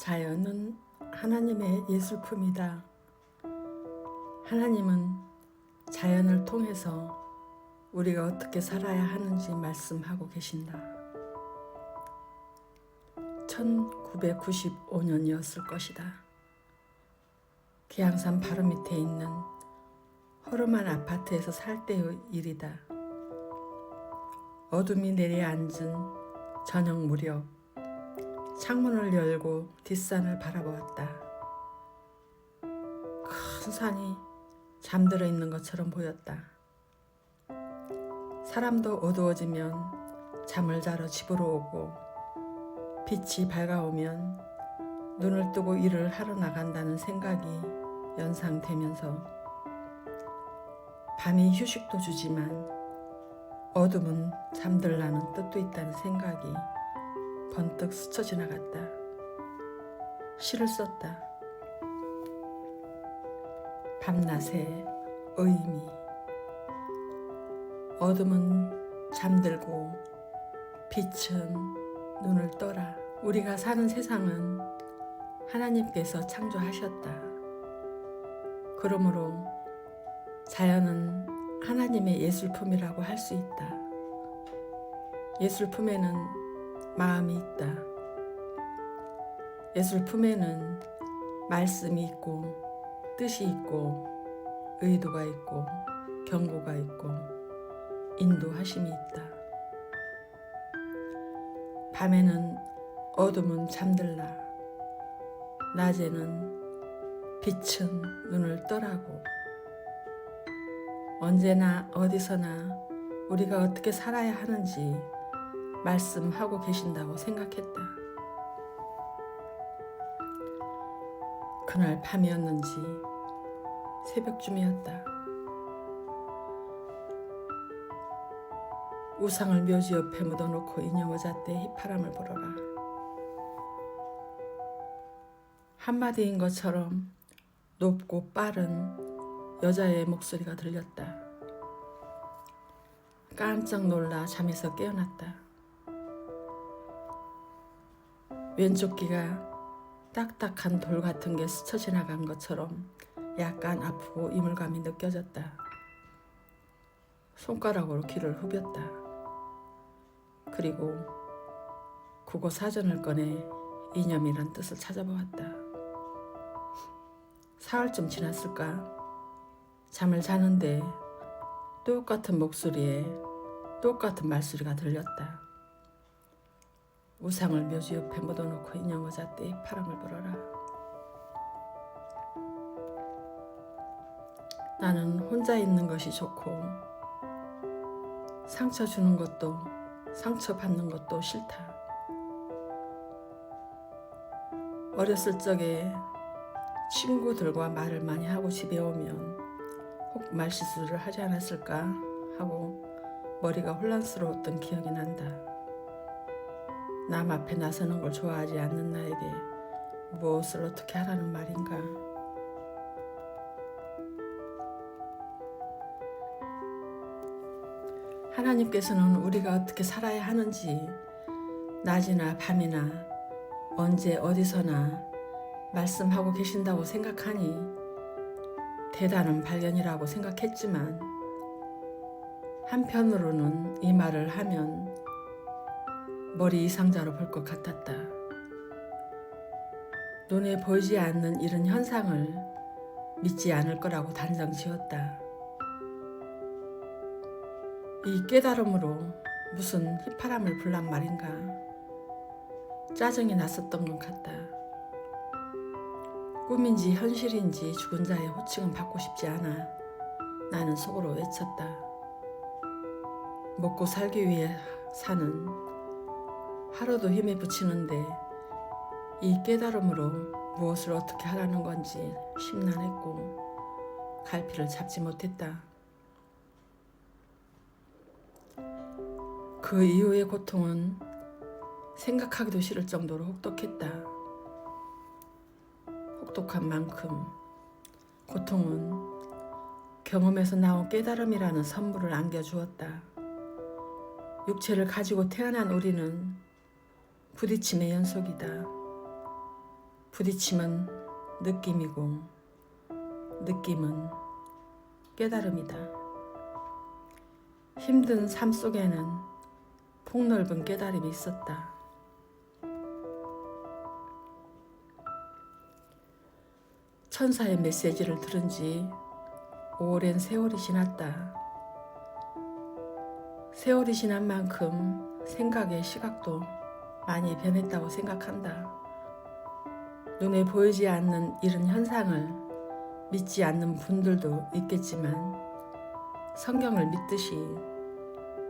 자연은 하나님의 예술품이다. 하나님은 자연을 통해서 우리가 어떻게 살아야 하는지 말씀하고 계신다. 1995년이었을 것이다. 계양산 바로 밑에 있는 허름한 아파트에서 살 때의 일이다. 어둠이 내려앉은 저녁 무렵 창문을 열고 뒷산을 바라보았다. 큰 산이 잠들어 있는 것처럼 보였다. 사람도 어두워지면 잠을 자러 집으로 오고 빛이 밝아오면 눈을 뜨고 일을 하러 나간다는 생각이 연상되면서 밤이 휴식도 주지만 어둠은 잠들라는 뜻도 있다는 생각이 번뜩 스쳐 지나갔다. 시를 썼다. 밤낮의 의미. 어둠은 잠들고 빛은 눈을 떠라. 우리가 사는 세상은 하나님께서 창조하셨다. 그러므로 자연은 하나님의 예술품이라고 할 수 있다. 예술품에는 마음이 있다. 예술품에는 말씀이 있고 뜻이 있고 의도가 있고 경고가 있고 인도하심이 있다. 밤에는 어둠은 잠들라. 낮에는 빛은 눈을 떠라고. 언제나 어디서나 우리가 어떻게 살아야 하는지 말씀하고 계신다고 생각했다. 그날 밤이었는지 새벽쯤이었다. 우상을 묘지 옆에 묻어놓고 인형 의자대에 휘파람을 불어라. 한마디인 것처럼 높고 빠른 여자의 목소리가 들렸다. 깜짝 놀라 잠에서 깨어났다. 왼쪽 귀가 딱딱한 돌 같은 게 스쳐 지나간 것처럼 약간 아프고 이물감이 느껴졌다. 손가락으로 귀를 후볐다. 그리고 국어 사전을 꺼내 이념이란 뜻을 찾아보았다. 사흘쯤 지났을까? 잠을 자는데 똑같은 목소리에 똑같은 말소리가 들렸다. 우상을 묘지 옆에 묻어놓고 인형 의자대에 휘파람을 불어라. 나는 혼자 있는 것이 좋고 상처 주는 것도 상처 받는 것도 싫다. 어렸을 적에 친구들과 말을 많이 하고 집에 오면 혹 말실수를 하지 않았을까 하고 머리가 혼란스러웠던 기억이 난다. 남 앞에 나서는 걸 좋아하지 않는 나에게 무엇을 어떻게 하라는 말인가. 하나님께서는 우리가 어떻게 살아야 하는지 낮이나 밤이나 언제 어디서나 말씀하고 계신다고 생각하니 대단한 발견이라고 생각했지만 한편으로는 이 말을 하면 머리 이상자로 볼 것 같았다. 눈에 보이지 않는 이런 현상을 믿지 않을 거라고 단정 지었다. 이 깨달음으로 무슨 휘파람을 불란 말인가 짜증이 났었던 것 같다. 꿈인지 현실인지 죽은 자의 호칭은 받고 싶지 않아 나는 속으로 외쳤다. 먹고 살기 위해 사는 하루도 힘에 부치는데 이 깨달음으로 무엇을 어떻게 하라는 건지 심란했고 갈피를 잡지 못했다. 그 이후의 고통은 생각하기도 싫을 정도로 혹독했다. 혹독한 만큼 고통은 경험에서 나온 깨달음이라는 선물을 안겨주었다. 육체를 가지고 태어난 우리는 부딪힘의 연속이다. 부딪힘은 느낌이고 느낌은 깨달음이다. 힘든 삶 속에는 폭넓은 깨달음이 있었다. 천사의 메시지를 들은 지 오랜 세월이 지났다. 세월이 지난 만큼 생각의 시각도 많이 변했다고 생각한다. 눈에 보이지 않는 이런 현상을 믿지 않는 분들도 있겠지만 성경을 믿듯이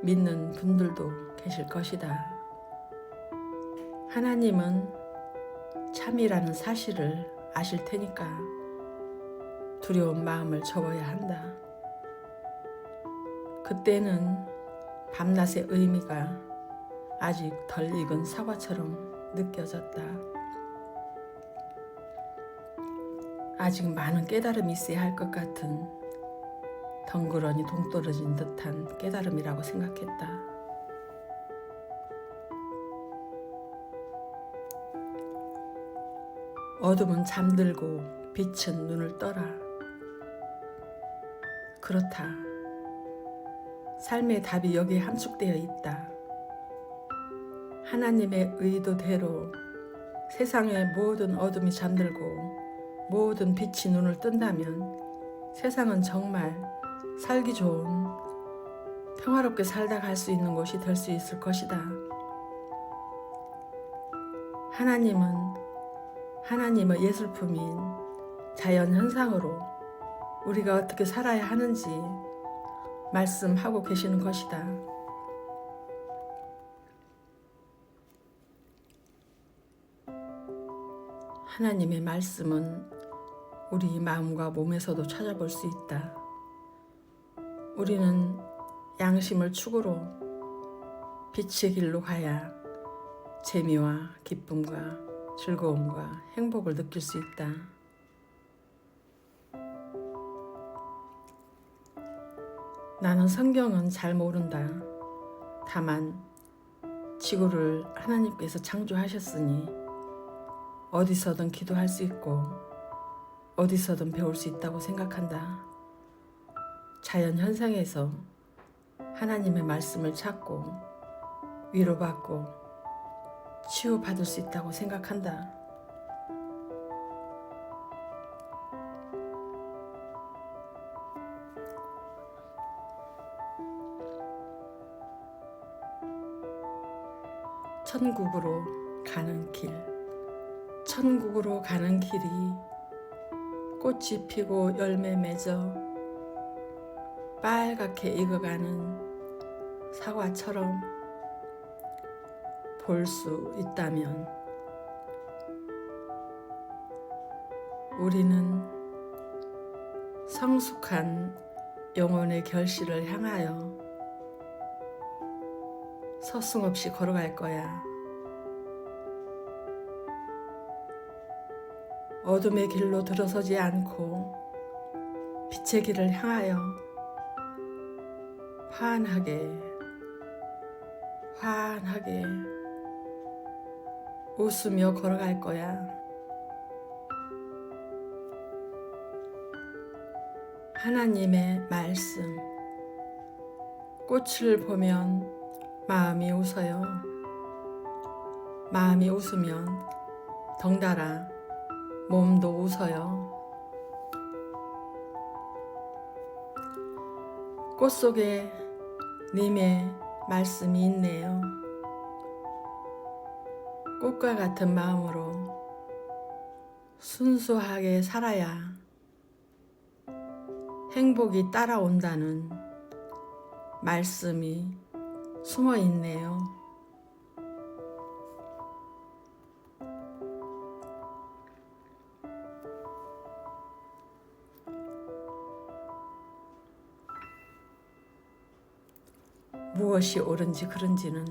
믿는 분들도 계실 것이다. 하나님은 참이라는 사실을 아실 테니까 두려운 마음을 접어야 한다. 그때는 밤낮의 의미가 아직 덜 익은 사과처럼 느껴졌다. 아직 많은 깨달음이 있어야 할 것 같은 덩그러니 동떨어진 듯한 깨달음이라고 생각했다. 어둠은 잠들고 빛은 눈을 떠라. 그렇다. 삶의 답이 여기에 함축되어 있다. 하나님의 의도대로 세상의 모든 어둠이 잠들고 모든 빛이 눈을 뜬다면 세상은 정말 살기 좋은 평화롭게 살다 갈 수 있는 곳이 될 수 있을 것이다. 하나님의 예술품인 자연 현상으로 우리가 어떻게 살아야 하는지 말씀하고 계시는 것이다. 하나님의 말씀은 우리 마음과 몸에서도 찾아볼 수 있다. 우리는 양심을 축으로 빛의 길로 가야 재미와 기쁨과 즐거움과 행복을 느낄 수 있다. 나는 성경은 잘 모른다. 다만 지구를 하나님께서 창조하셨으니 어디서든 기도할 수 있고 어디서든 배울 수 있다고 생각한다. 자연 현상에서 하나님의 말씀을 찾고 위로받고 치유받을 수 있다고 생각한다. 천국으로 가는 길. 천국으로 가는 길이 꽃이 피고 열매 맺어 빨갛게 익어가는 사과처럼 볼 수 있다면 우리는 성숙한 영혼의 결실을 향하여 서슴없이 걸어갈 거야. 어둠의 길로 들어서지 않고 빛의 길을 향하여 환하게 웃으며 걸어갈 거야. 하나님의 말씀. 꽃을 보면 마음이 웃어요. 마음이 웃으면 덩달아 몸도 웃어요. 꽃 속에 님의 말씀이 있네요. 꽃과 같은 마음으로 순수하게 살아야 행복이 따라온다는 말씀이 숨어 있네요. 무엇이 옳은지 그른지는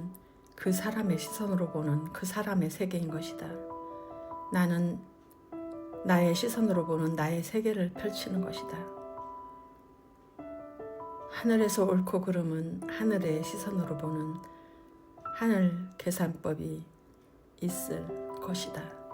그 사람의 시선으로 보는 그 사람의 세계인 것이다. 나는 나의 시선으로 보는 나의 세계를 펼치는 것이다. 하늘에서 옳고 그름은 하늘의 시선으로 보는 하늘 계산법이 있을 것이다.